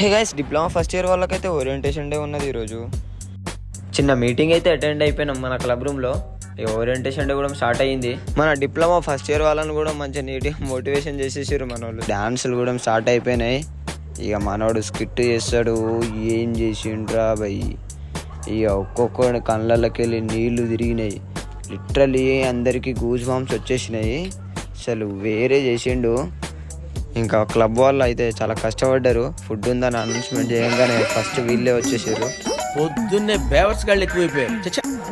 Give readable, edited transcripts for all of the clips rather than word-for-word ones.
Hey guys, diploma first year వాళ్ళకైతే orientation day ఉన్నది ఈరోజు. చిన్న మీటింగ్ అయితే అటెండ్ అయిపోయినాం మన క్లబ్ రూమ్లో. ఓరియంటేషన్ డే కూడా స్టార్ట్ అయ్యింది. మన డిప్లొమా ఫస్ట్ ఇయర్ వాళ్ళని కూడా మంచిగా నీట్గా మోటివేషన్ చేసేసారు మన వాళ్ళు. డాన్సులు కూడా స్టార్ట్ అయిపోయినాయి. ఇక మనోడు స్కిట్ చేస్తాడు. ఏం చేసిండ్రా భయ్, ఇక ఒక్కొక్క కళ్ళకి వెళ్ళి నీళ్లు తిరిగినాయి. లిటరలీ అందరికీ గూజ్ బాంబ్స్ వచ్చేసినాయి. అసలు వేరే చేసిండు. ఇంకా క్లబ్ వాళ్ళు అయితే చాలా కష్టపడ్డారు. ఫుడ్ ఉందని అనౌన్స్మెంట్ చేయగానే ఫస్ట్ వీళ్ళే వచ్చేసారు. పొద్దున్నే బేవర్స్ గాళ్ళు ఎక్కువైపోయారు.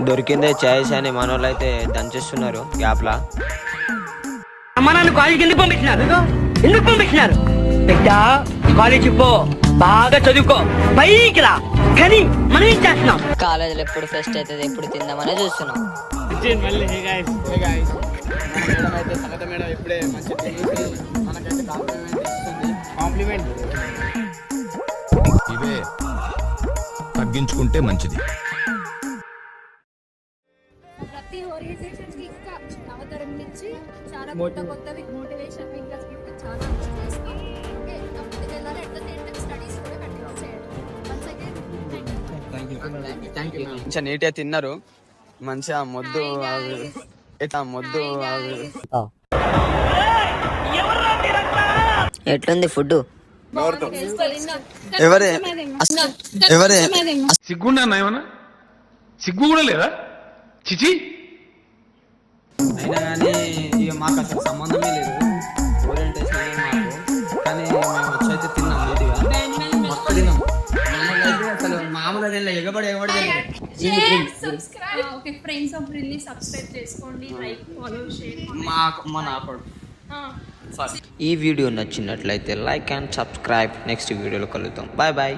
దొరికిందే ఛాయిస్ అని మన వాళ్ళు అయితే దంచేస్తున్నారు గ్యాప్లా. కాలేజీకి ఎందుకు పంపించినారు బిడ్డ? కాలేజీ పో, బాగా చదువుకో, పైకి రా. కానీ మనం ఏం చేస్తున్నాం? కాలేజీలో ఎప్పుడు ఫెస్ట్ అవుతుంది, ఎప్పుడు తిందామనే చూస్తున్నాం. ఇవే తగ్గించుకుంటే మంచిది. ప్రతి ఓరియంటేషన్ కి ఇంకా నవతరం నుంచి చాలా కొత్తవి మోటివేషన్ ఇంకా చాలా చేస్తాం. ఓకే, ముందుకు వెళ్ళాలి. At the same time studies కూడా కంటిన్యూ చేయాలి. Once again thank you. మంచిగా నీట్గా తిన్నారు. మంచిగా మొద్దు ఇట్లా మొద్దు. ఎట్లుంది ఫుడ్? ఎవరే సిగ్గుండా ఏమన్నా? సిగ్గు కూడా లేదా? చిచి. అయినా కానీ ఇక మాకు అసలు సంబంధమే లేదు ఓరియంటేషన్ మాకు. కానీ మేము వచ్చైతే తిన్నాం నీట్గా, మస్తు తిన్నాం. అసలు మామూలుగా తినలే, ఎగబడి ఓకే, ఫ్రెండ్స్ ఆఫ్ రిల్లీ సబ్స్క్రైబ్ చేసుకోండి, లైక్, ఫాలో, షేర్. మా నాపడు. ఈ వీడియో నచ్చినట్లయితే లైక్ అండ్ సబ్స్క్రైబ్. నెక్స్ట్ వీడియోలో కలుద్దాం. Bye bye.